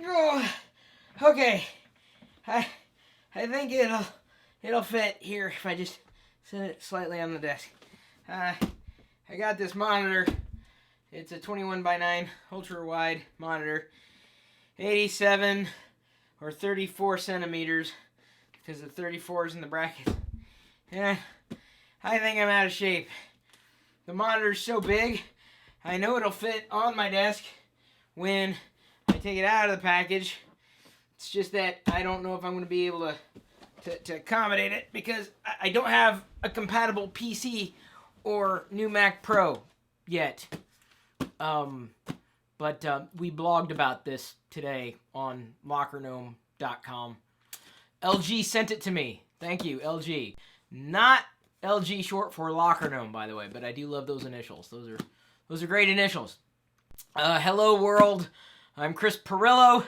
Oh, okay. I think it'll fit here if I just set it slightly on the desk. I got this monitor. It's a 21:9 ultra wide monitor, 87 or 34 centimeters because the 34 is in the bracket. And I think I'm out of shape. The monitor's so big, I know it'll fit on my desk when I take it out of the package. It's just that I don't know if I'm going to be able to accommodate it because I don't have a compatible PC or new Mac Pro yet. But we blogged about this today on LockerGnome.com. LG sent it to me. Thank you, LG. Not LG short for LockerGnome, by the way, but I do love those initials. Those are great initials. Hello, world. I'm Chris Pirillo,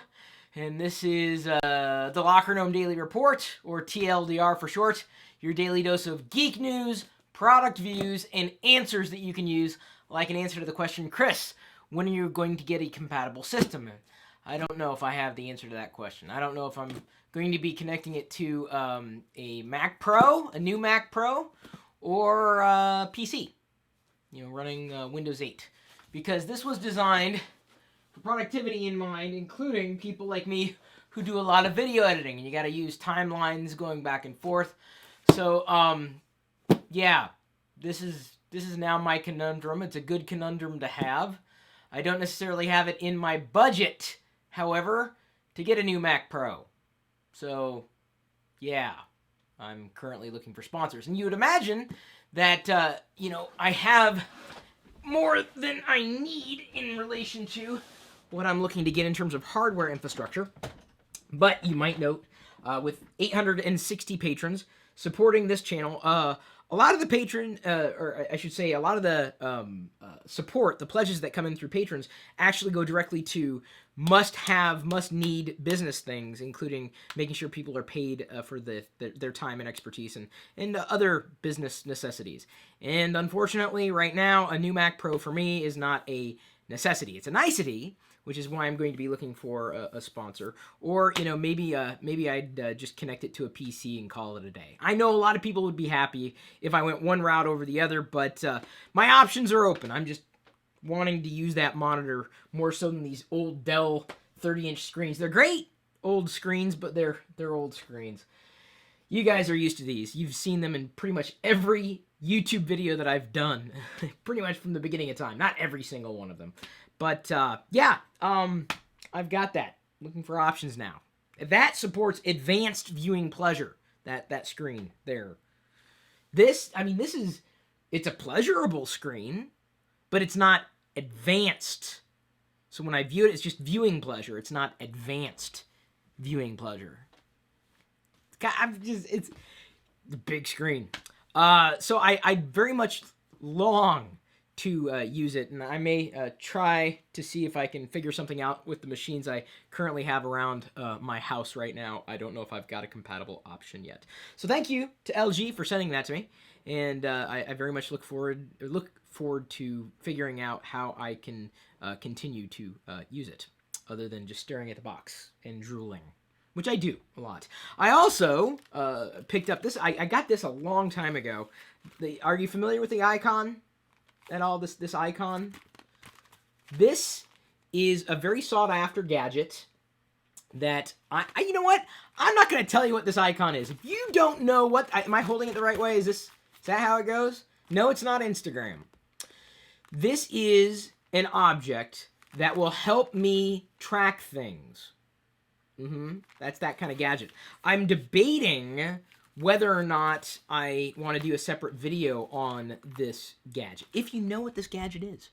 and this is the LockerGnome Daily Report, or TLDR for short, your daily dose of geek news, product views, and answers that you can use, like an answer to the question, Chris, when are you going to get a compatible system? I don't know if I have the answer to that question. I don't know if I'm going to be connecting it to a Mac Pro, a new Mac Pro, or PC, running Windows 8. Because this was designed for productivity in mind, including people like me who do a lot of video editing, and you got to use timelines going back and forth. So, yeah, this is now my conundrum. It's a good conundrum to have. I don't necessarily have it in my budget, however, to get a new Mac Pro. So, yeah, I'm currently looking for sponsors. And you would imagine that, I have more than I need in relation to what I'm looking to get in terms of hardware infrastructure. But you might note, with 860 patrons supporting this channel, a lot of the patron, or I should say, a lot of the support, the pledges that come in through patrons, actually go directly to must-have, must-need business things, including making sure people are paid for their time and expertise and other business necessities. And unfortunately, right now, a new Mac Pro for me is not a necessity. It's a nicety, which is why I'm going to be looking for a sponsor. Or, maybe I'd just connect it to a PC and call it a day. I know a lot of people would be happy if I went one route over the other, but my options are open. I'm just wanting to use that monitor more so than these old Dell 30-inch screens. They're great old screens, but they're old screens. You guys are used to these. You've seen them in pretty much every YouTube video that I've done, pretty much from the beginning of time. Not every single one of them. But, yeah, I've got that. Looking for options now. That supports advanced viewing pleasure, that screen there. It's a pleasurable screen, but it's not advanced. So when I view it, it's just viewing pleasure. It's not advanced viewing pleasure. It's a big screen. So I very much long to use it, and I may try to see if I can figure something out with the machines I currently have around my house right now. I don't know if I've got a compatible option yet. So thank you to LG for sending that to me, and I very much look forward to figuring out how I can continue to use it, other than just staring at the box and drooling, which I do a lot. I also picked up this. I got this a long time ago. Are you familiar with the icon at all? This icon? This is a very sought-after gadget that you know what? I'm not going to tell you what this icon is. If you don't know what... am I holding it the right way? Is that how it goes? No, it's not Instagram. This is an object that will help me track things. That's that kind of gadget. I'm debating whether or not I want to do a separate video on this gadget. If you know what this gadget is,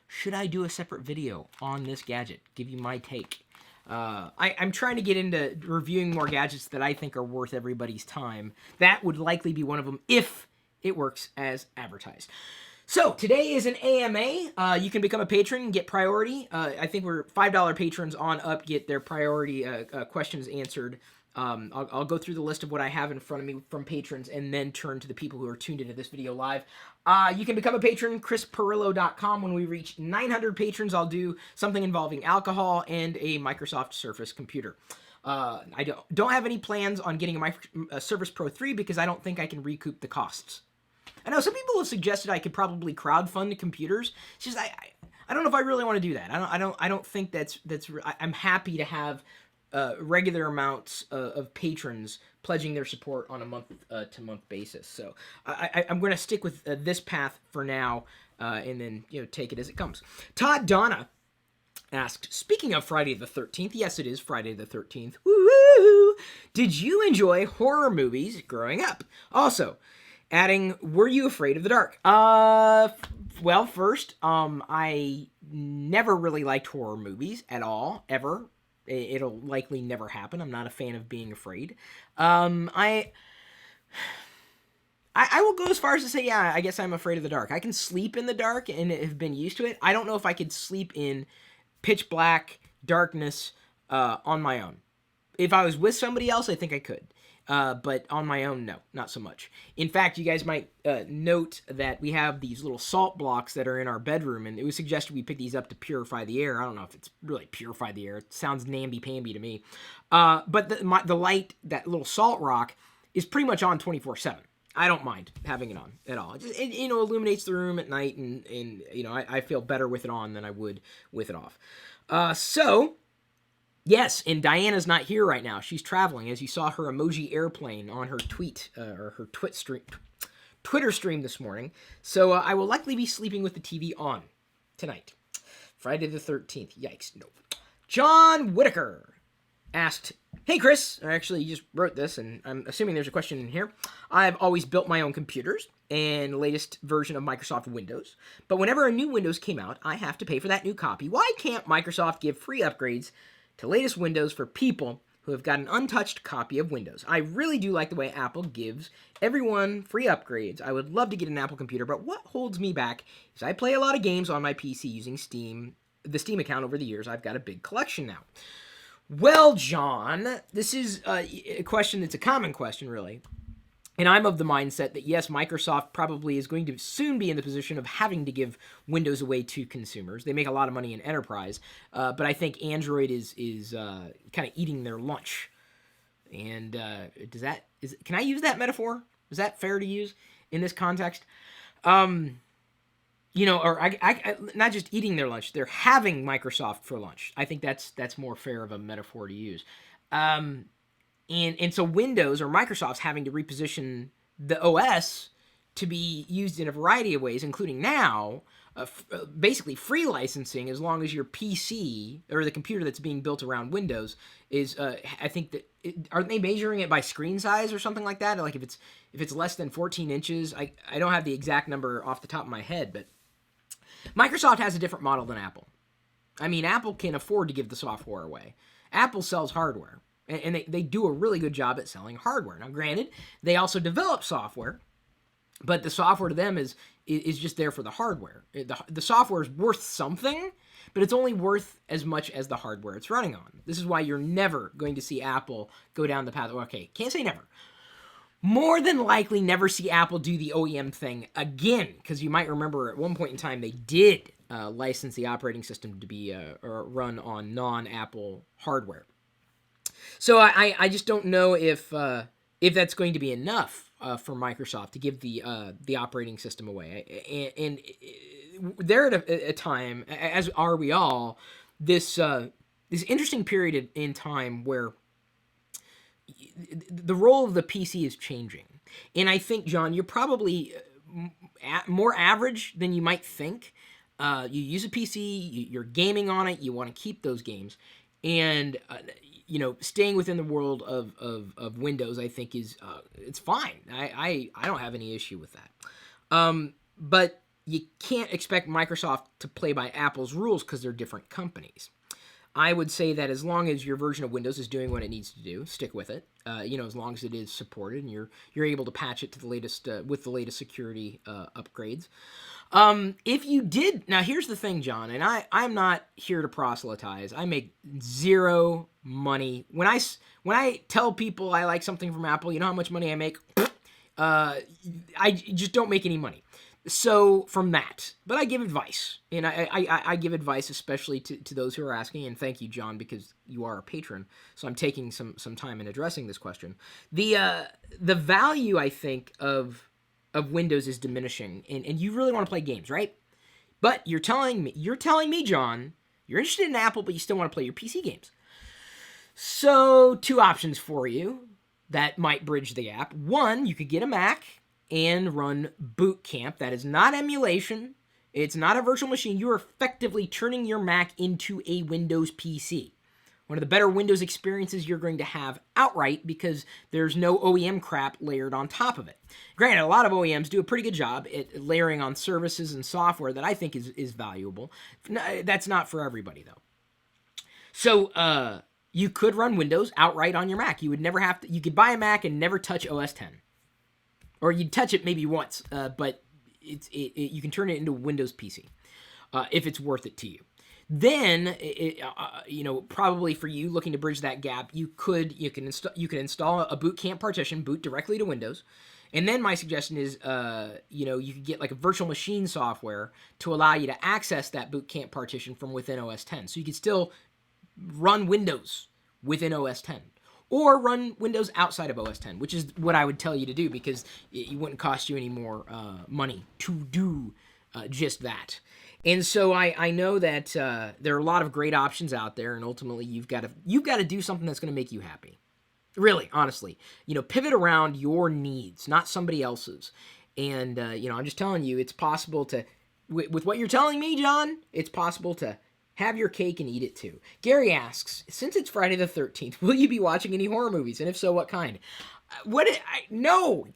should I do a separate video on this gadget? Give you my take. I'm trying to get into reviewing more gadgets that I think are worth everybody's time. That would likely be one of them if it works as advertised. So, today is an AMA. You can become a patron and get priority. I think we're $5 patrons on up get their priority questions answered I'll go through the list of what I have in front of me from patrons and then turn to the people who are tuned into this video live. You can become a patron, chrispirillo.com. When we reach 900 patrons, I'll do something involving alcohol and a Microsoft Surface computer. I don't have any plans on getting a Surface Pro 3 because I don't think I can recoup the costs. I know some people have suggested I could probably crowdfund computers. It's just I don't know if I really want to do that. I don't think I'm happy to have regular amounts of patrons pledging their support on a month-to-month basis. So I'm going to stick with this path for now, and then take it as it comes. Todd Donna asked, speaking of Friday the 13th, yes, it is Friday the 13th. Woo! Did you enjoy horror movies growing up? Also, adding, were you afraid of the dark? Well, first, I never really liked horror movies at all, ever. It'll likely never happen. I'm not a fan of being afraid. I will go as far as to say, yeah, I guess I'm afraid of the dark. I can sleep in the dark and have been used to it. I don't know if I could sleep in pitch black darkness on my own. If I was with somebody else, I think I could. But on my own, no, not so much. In fact, you guys might note that we have these little salt blocks that are in our bedroom, and it was suggested we pick these up to purify the air. I don't know if it's really purify the air. It sounds namby-pamby to me. But the light, that little salt rock, is pretty much on 24/7. I don't mind having it on at all. It illuminates the room at night, and I feel better with it on than I would with it off. Yes, and Diana's not here right now. She's traveling, as you saw her emoji airplane on her or her Twitter stream this morning. So I will likely be sleeping with the TV on tonight. Friday the 13th. Yikes, no. John Whitaker asked, hey Chris, I actually just wrote this, and I'm assuming there's a question in here. I've always built my own computers and the latest version of Microsoft Windows, but whenever a new Windows came out, I have to pay for that new copy. Why can't Microsoft give free upgrades to latest Windows for people who have got an untouched copy of Windows? I really do like the way Apple gives everyone free upgrades. I would love to get an Apple computer, but what holds me back is I play a lot of games on my PC using the Steam account over the years. I've got a big collection now. Well, John, this is a question that's a common question, really. And I'm of the mindset that, yes, Microsoft probably is going to soon be in the position of having to give Windows away to consumers. They make a lot of money in enterprise, but I think Android is kind of eating their lunch. And can I use that metaphor? Is that fair to use in this context? Or I not just eating their lunch, they're having Microsoft for lunch. I think that's more fair of a metaphor to use. And so Windows or Microsoft's having to reposition the OS to be used in a variety of ways, including now, basically free licensing, as long as your PC or the computer that's being built around Windows is, I think that, aren't they measuring it by screen size or something like that? Like if it's less than 14 inches, I don't have the exact number off the top of my head, but Microsoft has a different model than Apple. I mean, Apple can afford to give the software away. Apple sells hardware. And they do a really good job at selling hardware. Now, granted, they also develop software, but the software to them is just there for the hardware. The software is worth something, but it's only worth as much as the hardware it's running on. This is why you're never going to see Apple go down the path. Okay, can't say never. More than likely never see Apple do the OEM thing again, because you might remember at one point in time they did license the operating system to be run on non-Apple hardware. So I just don't know if that's going to be enough for Microsoft to give the operating system away. And they're at a time, as are we all, this interesting period in time where the role of the PC is changing. And I think, John, you're probably more average than you might think. You use a PC, you're gaming on it, you want to keep those games. And staying within the world of Windows, I think is it's fine. I don't have any issue with that. But you can't expect Microsoft to play by Apple's rules because they're different companies. I would say that as long as your version of Windows is doing what it needs to do, stick with it. As long as it is supported and you're able to patch it to the latest with the latest security upgrades. If you did, now here's the thing, John, and I'm not here to proselytize. I make zero money. When I tell people I like something from Apple, you know how much money I make? I just don't make any money. So from that, but I give advice, and I give advice especially to those who are asking, and thank you, John, because you are a patron. So I'm taking some time in addressing this question. The value, I think, of Windows is diminishing, and you really want to play games, right? But you're telling me, John, you're interested in Apple, but you still want to play your PC games. So 2 options for you that might bridge the gap. One, you could get a Mac and run Boot Camp. That is not emulation. It's not a virtual machine. You are effectively turning your Mac into a Windows PC. One of the better Windows experiences you're going to have outright because there's no OEM crap layered on top of it. Granted, a lot of OEMs do a pretty good job at layering on services and software that I think is valuable. That's not for everybody, though. So, you could run Windows outright on your Mac. You would never have to. You could buy a Mac and never touch OS X, or you'd touch it maybe once, but you can turn it into a Windows PC if it's worth it to you. Then, probably for you looking to bridge that gap, you can install a Boot Camp partition, boot directly to Windows, and then my suggestion is, you could get like a virtual machine software to allow you to access that Boot Camp partition from within OS X. So you could still run Windows within OS X, or run Windows outside of OS X, which is what I would tell you to do because it wouldn't cost you any more money to do just that. And so I know that there are a lot of great options out there, and ultimately you've got to do something that's going to make you happy. Really, honestly, pivot around your needs, not somebody else's. And I'm just telling you, it's possible to, with what you're telling me, John, it's possible to have your cake and eat it too. Gary asks, since it's Friday the 13th, will you be watching any horror movies? And if so, what kind? No!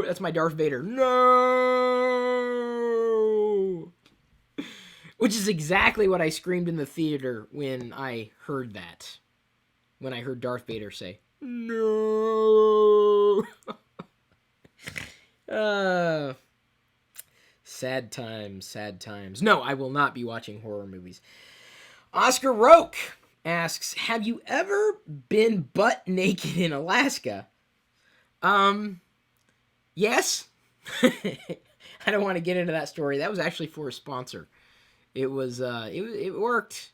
That's my Darth Vader. No! Which is exactly what I screamed in the theater when I heard that. When I heard Darth Vader say, no! Sad times. No, I will not be watching horror movies. Oscar Roke asks, have you ever been butt naked in Alaska? Yes. I don't want to get into that story. That was actually for a sponsor. It worked.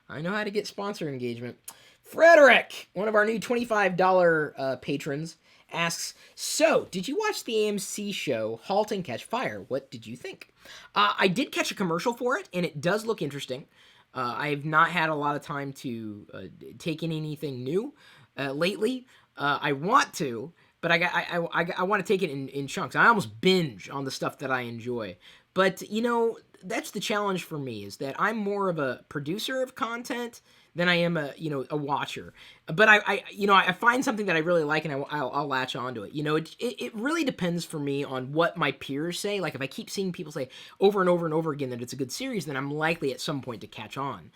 I know how to get sponsor engagement. Frederick, one of our new $25 patrons, asks, so, did you watch the AMC show Halt and Catch Fire? What did you think? I did catch a commercial for it, and it does look interesting. I have not had a lot of time to take in anything new lately. I want to, but I want to take it in chunks. I almost binge on the stuff that I enjoy. But, that's the challenge for me, is that I'm more of a producer of content than I am a watcher. But I find something that I really like, and I'll latch onto it. It really depends for me on what my peers say. Like if I keep seeing people say over and over and over again that it's a good series, then I'm likely at some point to catch on.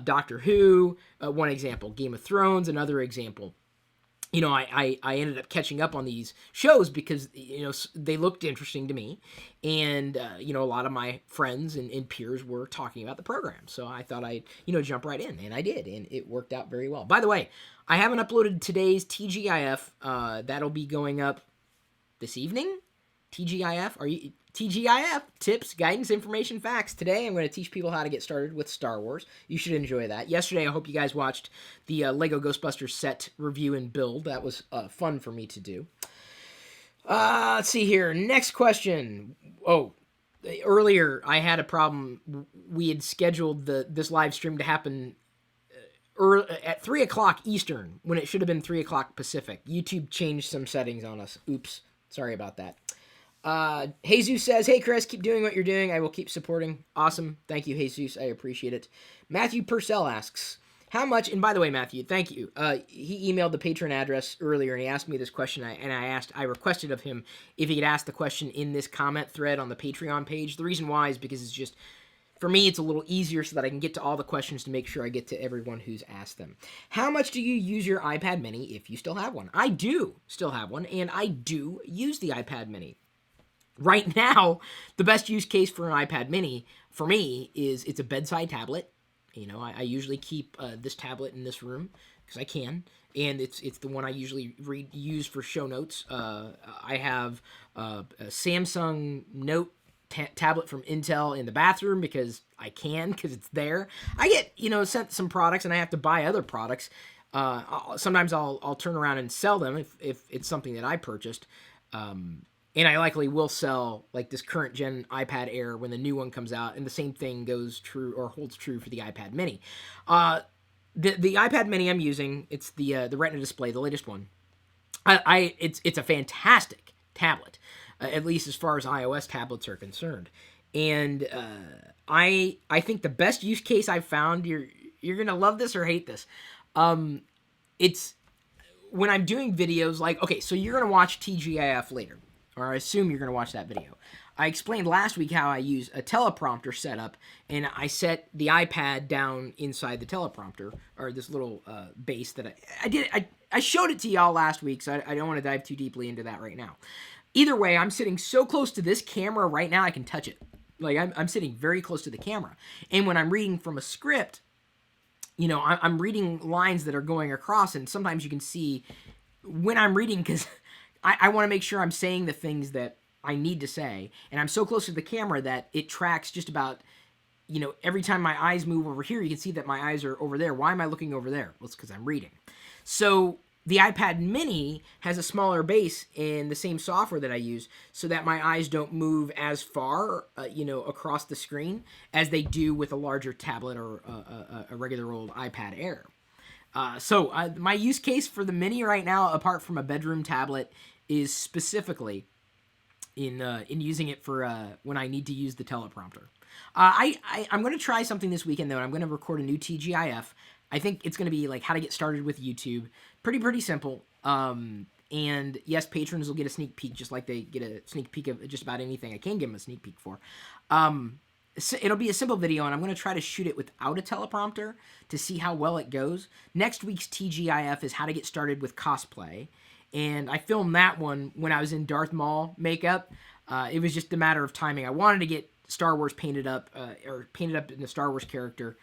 Doctor Who, one example. Game of Thrones, another example. I ended up catching up on these shows because, they looked interesting to me. And, a lot of my friends and peers were talking about the program. So I thought I'd, jump right in. And I did. And it worked out very well. By the way, I haven't uploaded today's TGIF. That'll be going up this evening. TGIF, tips, guidance, information, facts. Today I'm going to teach people how to get started with Star Wars. You should enjoy that. Yesterday I hope you guys watched the Lego Ghostbusters set review and build. That was fun for me to do. Let's see here. Next question. Oh, earlier I had a problem. We had scheduled this live stream to happen at 3 o'clock Eastern when it should have been 3 o'clock Pacific. YouTube changed some settings on us. Oops. Sorry about that. Jesus says, hey, Chris, keep doing what you're doing. I will keep supporting. Awesome. Thank you, Jesus. I appreciate it. Matthew Purcell asks, how much, and by the way, Matthew, thank you. He emailed the patron address earlier, and he asked me this question, and I requested of him if he could ask the question in this comment thread on the Patreon page. The reason why is because it's just, for me, it's a little easier so that I can get to all the questions to make sure I get to everyone who's asked them. How much do you use your iPad mini if you still have one? I do still have one, and I do use the iPad mini. Right now, the best use case for an iPad mini for me is it's a bedside tablet. You know, I usually keep this tablet in this room because I can, and it's the one I usually use for show notes. I have a Samsung Note tablet from Intel in the bathroom because I can, because it's there. I get, you know, sent some products and I have to buy other products. Sometimes I'll turn around and sell them if it's something that I purchased. And I likely will sell like this current gen iPad Air when the new one comes out, and the same thing goes true or holds true for the iPad Mini. The iPad Mini I'm using, it's the Retina display, the latest one. It's a fantastic tablet, at least as far as iOS tablets are concerned, and I think the best use case I've found, you're gonna love this or hate this. It's when I'm doing videos like, okay, so you're gonna watch TGIF later, or I assume you're going to watch that video. I explained last week how I use a teleprompter setup, and I set the iPad down inside the teleprompter, or this little base that I showed it to y'all last week, so I don't want to dive too deeply into that right now. Either way, I'm sitting so close to this camera right now, I can touch it. Like, I'm sitting very close to the camera. And when I'm reading from a script, you know, I'm reading lines that are going across, and sometimes you can see when I'm reading, because I want to make sure I'm saying the things that I need to say, and I'm so close to the camera that it tracks just about, you know, every time my eyes move over here, you can see that my eyes are over there. Why am I looking over there? Well, it's because I'm reading. So the iPad mini has a smaller base in the same software that I use, so that my eyes don't move as far, you know, across the screen as they do with a larger tablet or a regular old iPad Air. So my use case for the mini right now, apart from a bedroom tablet, is specifically in using it for when I need to use the teleprompter. I'm going to try something this weekend, though, and I'm going to record a new TGIF. I think it's going to be like how to get started with YouTube. Pretty simple. And yes, patrons will get a sneak peek, just like they get a sneak peek of just about anything I can give them a sneak peek for. It'll be a simple video, and I'm going to try to shoot it without a teleprompter to see how well it goes. Next week's TGIF is how to get started with cosplay, and I filmed that one when I was in Darth Maul makeup. It was just a matter of timing. I wanted to get Star Wars painted up, or painted up in the Star Wars character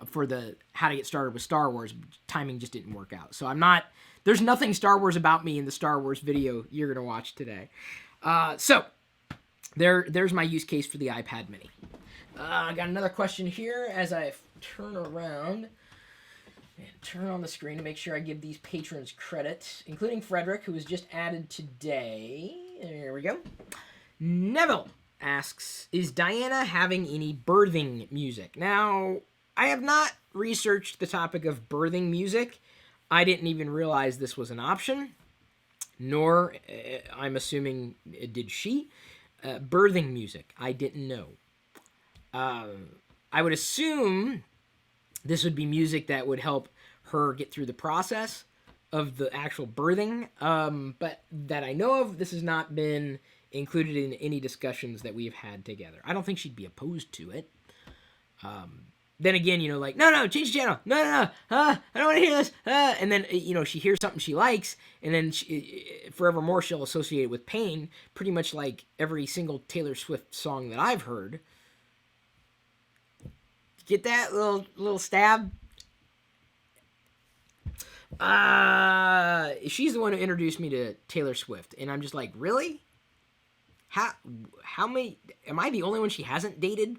for the how to get started with Star Wars. Timing just didn't work out. So there's nothing Star Wars about me in the Star Wars video you're going to watch today. So there's my use case for the iPad mini. I got another question here as I turn around and turn on the screen to make sure I give these patrons credit, including Frederick, who was just added today. There we go. Neville asks, is Diana having any birthing music? Now, I have not researched the topic of birthing music. I didn't even realize this was an option, nor, I'm assuming, did she. Birthing music, I didn't know. I would assume this would be music that would help her get through the process of the actual birthing, but that I know of, this has not been included in any discussions that we've had together. I don't think she'd be opposed to it. Then again, you know, like, no, change the channel. No, I don't want to hear this. And then, you know, she hears something she likes, and then forevermore she'll associate it with pain, pretty much like every single Taylor Swift song that I've heard. Get that little stab? She's the one who introduced me to Taylor Swift, and I'm just like, really? How many? Am I the only one she hasn't dated?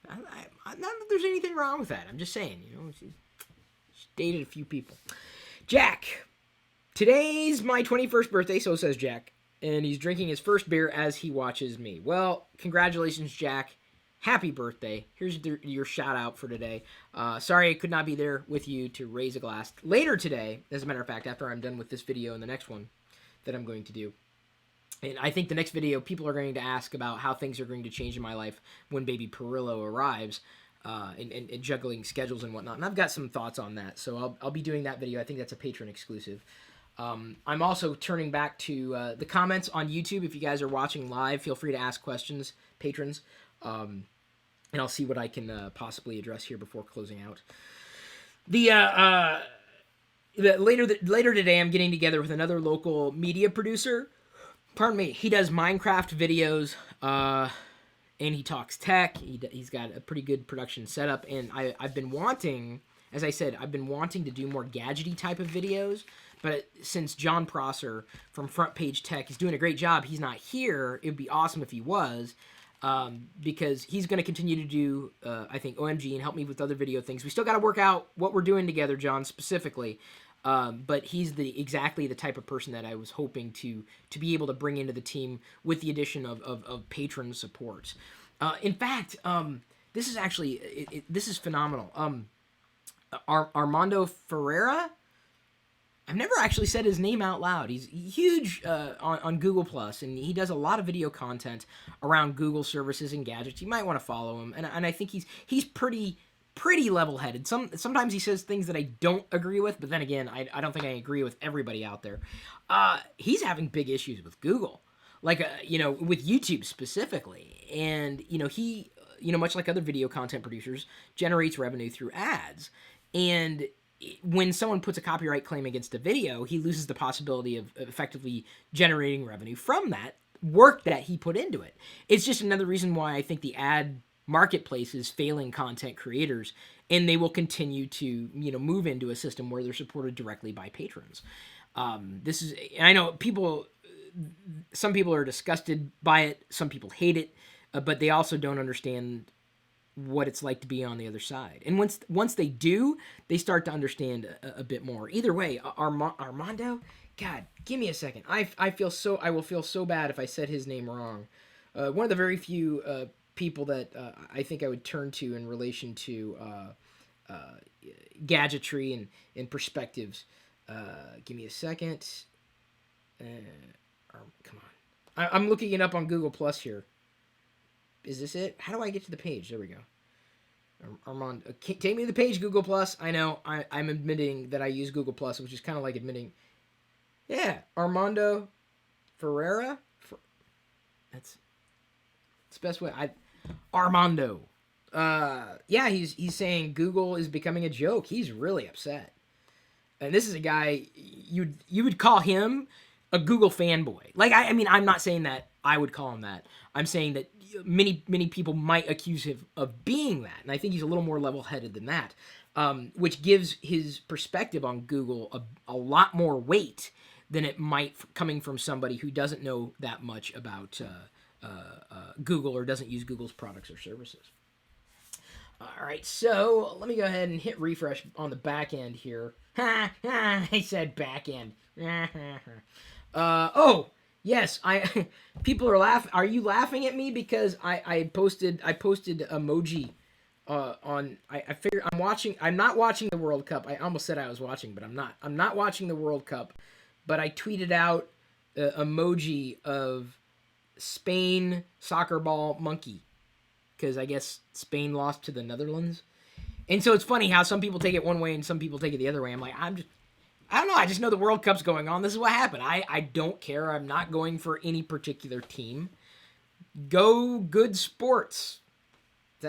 Not that there's anything wrong with that. I'm just saying, you know, she's dated a few people. Jack, today's my 21st birthday, so says Jack, and he's drinking his first beer as he watches me. Well, congratulations, Jack. Happy birthday. Here's your shout out for today. Sorry I could not be there with you to raise a glass. Later today, as a matter of fact, after I'm done with this video and the next one that I'm going to do. And I think the next video, people are going to ask about how things are going to change in my life when baby Pirillo arrives, and juggling schedules and whatnot. And I've got some thoughts on that, so I'll be doing that video. I think that's a patron exclusive. I'm also turning back to the comments on YouTube. If you guys are watching live, feel free to ask questions, patrons. And I'll see what I can possibly address here before closing out. Later today, I'm getting together with another local media producer pardon me, he does Minecraft videos, and he talks tech. He's got a pretty good production setup, and I've been wanting, as I said, I've been wanting to do more gadgety type of videos, but since John Prosser from Front Page Tech is doing a great job, he's not here. It would be awesome if he was, because he's going to continue to do, I think, OMG and help me with other video things. We still got to work out what we're doing together, John, specifically. But he's exactly the type of person that I was hoping to be able to bring into the team with the addition of patron support. In fact, this is actually this is phenomenal. Armando Ferreira. I've never actually said his name out loud. He's huge on Google Plus, and he does a lot of video content around Google services and gadgets. You might want to follow him, and I think he's pretty level-headed. Sometimes he says things that I don't agree with, but then again, I don't think I agree with everybody out there. He's having big issues with Google, like with YouTube specifically, and he much like other video content producers generates revenue through ads, and when someone puts a copyright claim against a video, he loses the possibility of effectively generating revenue from that work that he put into it. It's just another reason why I think the ad marketplace is failing content creators, and they will continue to move into a system where they're supported directly by patrons. This is, and I know some people are disgusted by it, some people hate it, but they also don't understand what it's like to be on the other side. And once they do, they start to understand a bit more. Either way, Armando, God, give me a second. I will feel so bad if I said his name wrong. One of the very few people that I think I would turn to in relation to gadgetry and perspectives. Give me a second. Come on. I'm looking it up on Google Plus here. Is this it? How do I get to the page? There we go. Armando, take me to the page, Google Plus. I know I'm admitting that I use Google Plus, which is kind of like admitting, yeah, Armando Ferreira. That's the best way. Armando. Yeah, he's saying Google is becoming a joke. He's really upset. And this is a guy you would call him a Google fanboy. Like I mean, I'm not saying that I would call him that. I'm saying that many people might accuse him of being that, and I think he's a little more level-headed than that, which gives his perspective on Google a lot more weight than it might coming from somebody who doesn't know that much about Google or doesn't use Google's products or services. All right, so let me go ahead and hit refresh on the back end here. I said back end. Oh, yes, people are laughing. Are you laughing at me because I posted emoji on I figured I'm not watching the World Cup. I almost said I was watching, but I'm not. I'm not watching the World Cup, but I tweeted out emoji of Spain soccer ball monkey because I guess Spain lost to the Netherlands. And so it's funny how some people take it one way and some people take it the other way. I'm like, I don't know. I just know the World Cup's going on. This is what happened. I don't care. I'm not going for any particular team. Go good sports.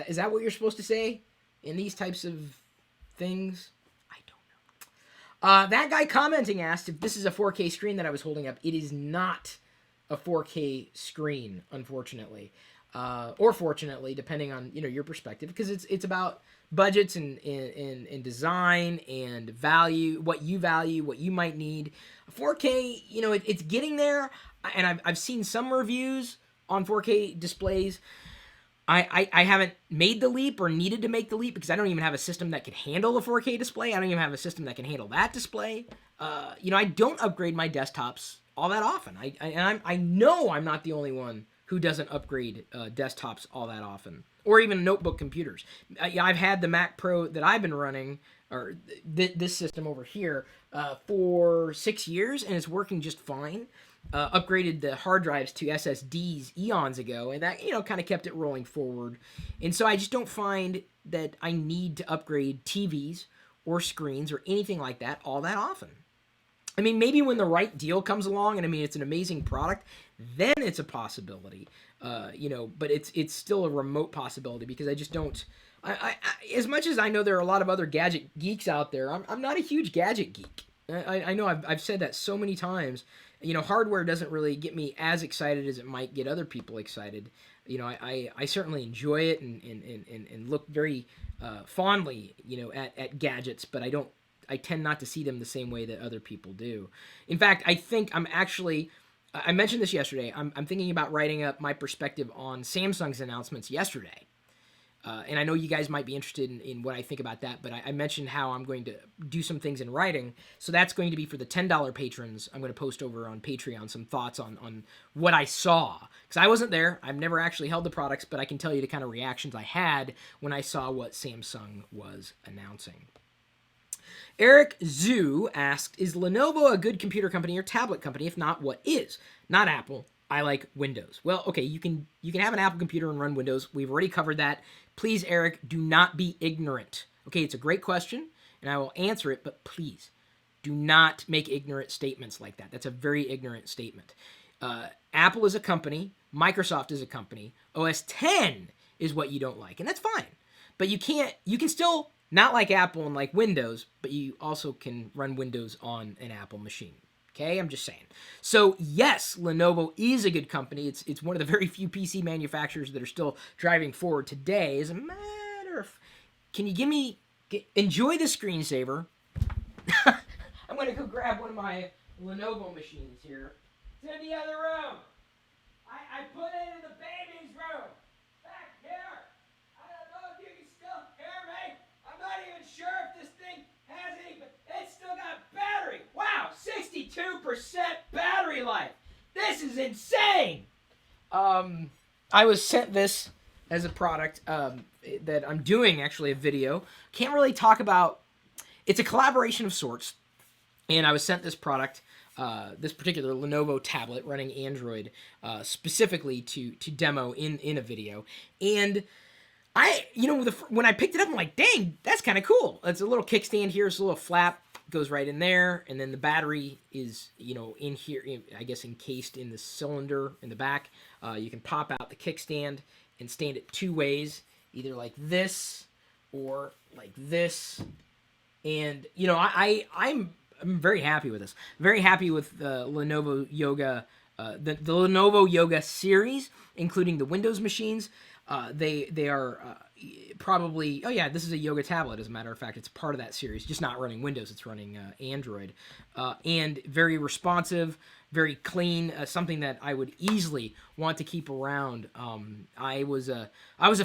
Is that what you're supposed to say in these types of things? I don't know. That guy commenting asked if this is a 4K screen that I was holding up. It is not a 4K screen, unfortunately. Or fortunately, depending on your perspective, because it's about budgets and design and value, what you might need. 4K, it's getting there, and I've seen some reviews on 4K displays. I haven't made the leap or needed to make the leap because I don't even have a system that can handle a 4K display. I don't even have a system that can handle that display. I don't upgrade my desktops all that often. I know I'm not the only one who doesn't upgrade desktops all that often, or even notebook computers. I've had the Mac Pro that I've been running, or this system over here, for 6 years, and it's working just fine. Upgraded the hard drives to SSDs eons ago, and that kind of kept it rolling forward. And so I just don't find that I need to upgrade TVs or screens or anything like that all that often. I mean, maybe when the right deal comes along, and I mean, it's an amazing product, then it's a possibility, but it's still a remote possibility because I just don't, I as much as I know there are a lot of other gadget geeks out there, I'm not a huge gadget geek. I know I've said that so many times, hardware doesn't really get me as excited as it might get other people excited. I certainly enjoy it and look very fondly, at gadgets, but I tend not to see them the same way that other people do. In fact, I think I mentioned this yesterday. I'm thinking about writing up my perspective on Samsung's announcements yesterday. And I know you guys might be interested in what I think about that, but I mentioned how I'm going to do some things in writing. So that's going to be for the $10 patrons. I'm going to post over on Patreon some thoughts on what I saw. Because I wasn't there. I've never actually held the products, but I can tell you the kind of reactions I had when I saw what Samsung was announcing. Eric Zhu asked, is Lenovo a good computer company or tablet company? If not, what is? Not Apple. I like Windows. Well, okay, you can have an Apple computer and run Windows. We've already covered that. Please, Eric, do not be ignorant. Okay, it's a great question, and I will answer it, but please, do not make ignorant statements like that. That's a very ignorant statement. Apple is a company. Microsoft is a company. OS X is what you don't like, and that's fine. But you can still not like Apple and like Windows, but you also can run Windows on an Apple machine. Okay, I'm just saying. So yes, Lenovo is a good company. It's one of the very few PC manufacturers that are still driving forward today. As a matter of, can you enjoy the screensaver? I'm gonna go grab one of my Lenovo machines here. It's in the other room. I put it in the baby's room. Back here. I don't know if you can still hear me. I'm not even sure if this thing has any, but it's still got battery. Wow, 62% battery life. This is insane. I was sent this as a product that I'm doing actually a video. Can't really talk about. It's a collaboration of sorts, and I was sent this product, this particular Lenovo tablet running Android, specifically to demo in a video. And when I picked it up, I'm like, dang, that's kind of cool. It's a little kickstand here. It's a little flap. Goes right in there, and then the battery is, in here, I guess encased in the cylinder in the back. You can pop out the kickstand and stand it two ways, either like this or like this. And, I'm very happy with this. Very happy with the Lenovo Yoga, the Lenovo Yoga series, including the Windows machines. They are probably, oh yeah, this is a Yoga tablet, as a matter of fact. It's part of that series, just not running Windows, it's running Android. And very responsive, very clean, something that I would easily want to keep around. I was a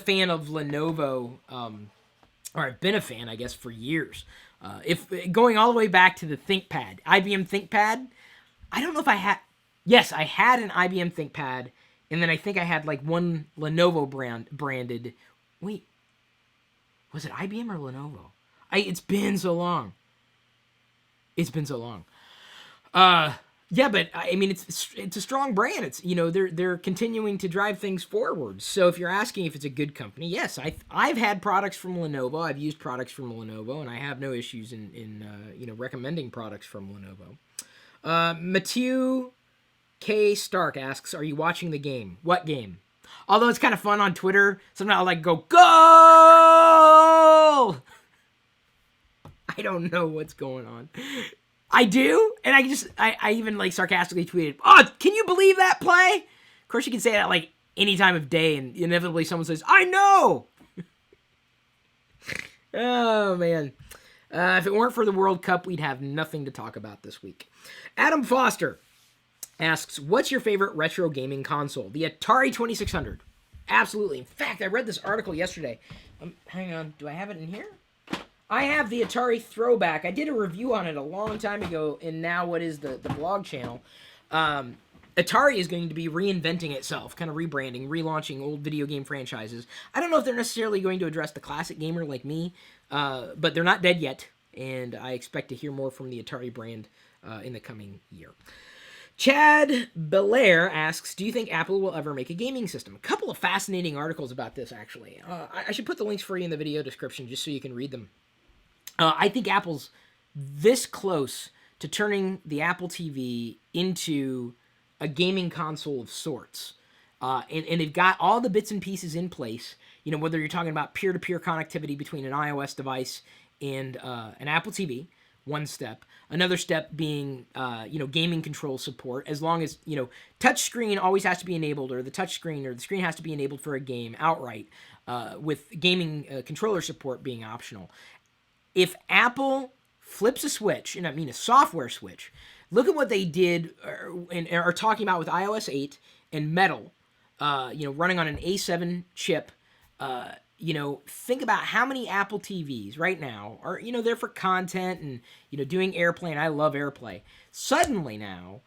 fan of Lenovo, or I've been a fan, I guess, for years. If going all the way back to the ThinkPad, IBM ThinkPad, I don't know if I had, yes, I had an IBM ThinkPad. And then I think I had like one Lenovo branded. Wait, was it IBM or Lenovo? It's been so long. It's been so long. Yeah, but I mean, it's a strong brand. It's they're continuing to drive things forward. So if you're asking if it's a good company, yes, I've had products from Lenovo. I've used products from Lenovo, and I have no issues in recommending products from Lenovo. Mathieu K. Stark asks, are you watching the game? What game? Although it's kind of fun on Twitter, sometimes I'll like go, goal! I don't know what's going on. I do, and I even like sarcastically tweeted, oh, can you believe that play? Of course you can say that like any time of day, and inevitably someone says, I know! Oh, man. If it weren't for the World Cup, we'd have nothing to talk about this week. Adam Foster asks, what's your favorite retro gaming console? The Atari 2600. Absolutely. In fact, I read this article yesterday. Hang on. Do I have it in here? I have the Atari Throwback. I did a review on it a long time ago in now what is the blog channel. Atari is going to be reinventing itself, kind of rebranding, relaunching old video game franchises. I don't know if they're necessarily going to address the classic gamer like me, but they're not dead yet, and I expect to hear more from the Atari brand in the coming year. Chad Belair asks, do you think Apple will ever make a gaming system? A couple of fascinating articles about this, actually. I should put the links for you in the video description just so you can read them. I think Apple's this close to turning the Apple TV into a gaming console of sorts. And they've got all the bits and pieces in place, whether you're talking about peer-to-peer connectivity between an iOS device and an Apple TV, one step. Another step being, gaming control support. As long as, touchscreen always has to be enabled, or the touchscreen or the screen has to be enabled for a game outright, with gaming controller support being optional. If Apple flips a switch, and I mean a software switch, look at what they did and are talking about with iOS 8 and Metal, running on an A7 chip. Think about how many Apple TVs right now are, there for content and, doing AirPlay, and I love AirPlay. Suddenly now,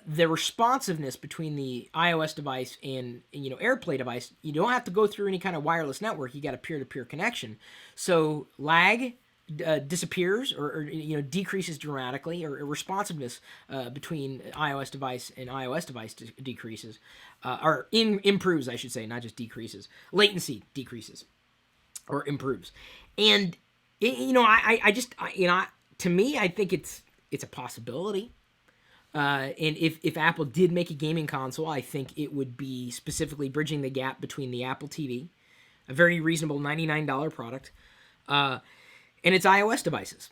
the responsiveness between the iOS device and AirPlay device, you don't have to go through any kind of wireless network. You got a peer-to-peer connection. So lag disappears or decreases dramatically, or responsiveness between iOS device and iOS device decreases, or improves, I should say, not just decreases. Latency decreases or improves, and to me, I think it's a possibility. And if Apple did make a gaming console, I think it would be specifically bridging the gap between the Apple TV, a very reasonable $99 product, and its iOS devices.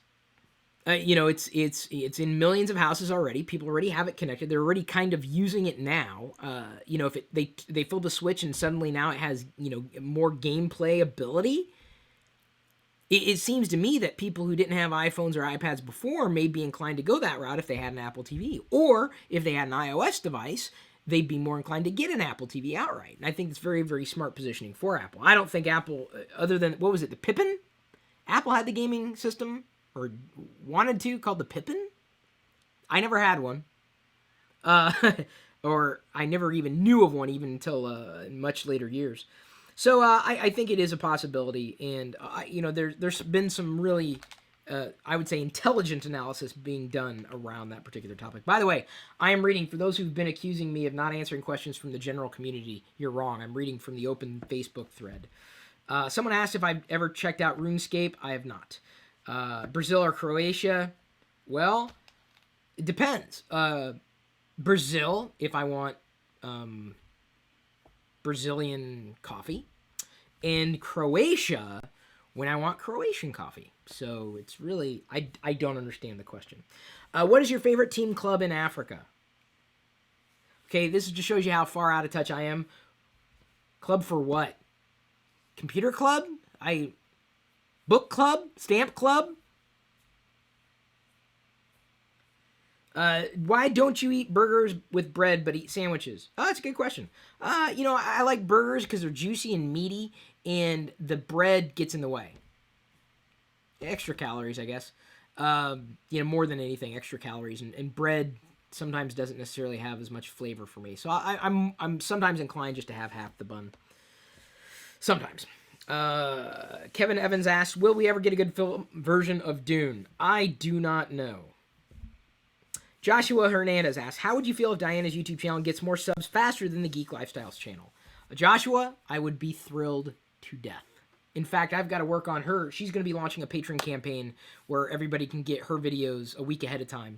It's in millions of houses already. People already have it connected. They're already kind of using it now. If they fill the switch and suddenly now it has more gameplay ability. It seems to me that people who didn't have iPhones or iPads before may be inclined to go that route if they had an Apple TV. Or if they had an iOS device, they'd be more inclined to get an Apple TV outright. And I think it's very, very smart positioning for Apple. I don't think Apple, other than, what was it, the Pippin? Apple had the gaming system, or wanted to, called the Pippin? I never had one. Or I never even knew of one even until much later years. So I think it is a possibility, and there's been some really, I would say, intelligent analysis being done around that particular topic. By the way, I am reading, for those who've been accusing me of not answering questions from the general community, you're wrong. I'm reading from the open Facebook thread. Someone asked if I've ever checked out RuneScape. I have not. Brazil or Croatia? Well, it depends. Brazil, if I want Brazilian coffee, and Croatia when I want Croatian coffee. So it's really, I don't understand the question. What is your favorite team club in Africa? Okay, this just shows you how far out of touch I am. Club for what? Computer club? Book club? Stamp club? Why don't you eat burgers with bread but eat sandwiches? Oh, that's a good question. I like burgers because they're juicy and meaty, and the bread gets in the way. Extra calories, I guess. More than anything, extra calories, and bread sometimes doesn't necessarily have as much flavor for me. So I'm sometimes inclined just to have half the bun. Sometimes. Kevin Evans asked, will we ever get a good film version of Dune? I do not know. Joshua Hernandez asks, how would you feel if Diana's YouTube channel gets more subs faster than the Geek Lifestyles channel? Joshua, I would be thrilled to death. In fact, I've got to work on her. She's going to be launching a Patreon campaign where everybody can get her videos a week ahead of time.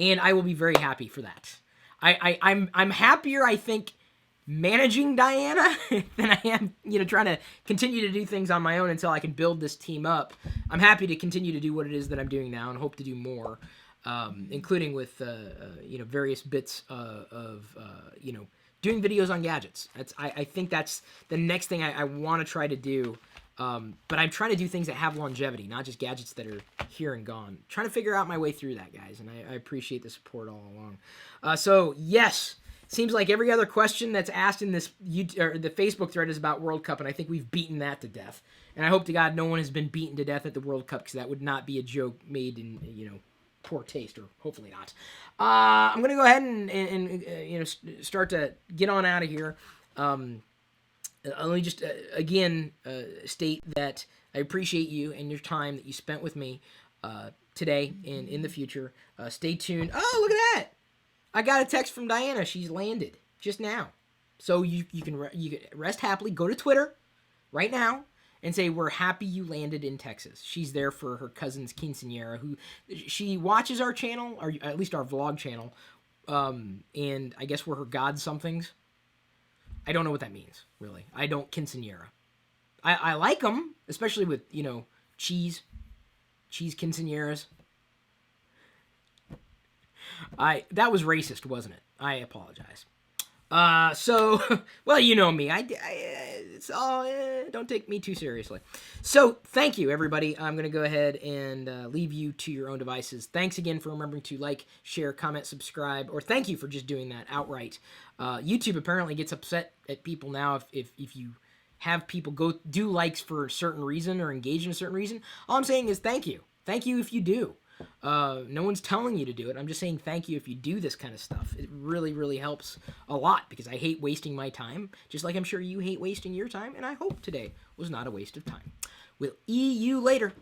And I will be very happy for that. I'm happier, I think, managing Diana than I am, trying to continue to do things on my own until I can build this team up. I'm happy to continue to do what it is that I'm doing now and hope to do more. Including with various bits of doing videos on gadgets. I think that's the next thing I want to try to do. But I'm trying to do things that have longevity, not just gadgets that are here and gone. Trying to figure out my way through that, guys, and I appreciate the support all along. So yes, seems like every other question that's asked in this the Facebook thread is about World Cup, and I think we've beaten that to death. And I hope to God no one has been beaten to death at the World Cup, because that would not be a joke made in poor taste, or hopefully not. I'm gonna go ahead and start to get on out of here. Let me just again state that I appreciate you and your time that you spent with me today and in the future. Stay tuned. Oh, look at that! I got a text from Diana. She's landed just now, so you can rest happily. Go to Twitter right now and say, we're happy you landed in Texas. She's there for her cousin's quinceañera, who she watches our channel, or at least our vlog channel, and I guess we're her god somethings. I don't know what that means, really. I don't quinceañera. I like them, especially with, cheese cheese quinceañeras. That was racist, wasn't it? I apologize. So, well, you know me. It's all, don't take me too seriously. So, thank you, everybody. I'm going to go ahead and leave you to your own devices. Thanks again for remembering to like, share, comment, subscribe, or thank you for just doing that outright. YouTube apparently gets upset at people now if you have people go do likes for a certain reason or engage in a certain reason. All I'm saying is thank you. Thank you if you do. No one's telling you to do it. I'm just saying thank you if you do this kind of stuff. It really, really helps a lot because I hate wasting my time, just like I'm sure you hate wasting your time, and I hope today was not a waste of time. We'll see you later.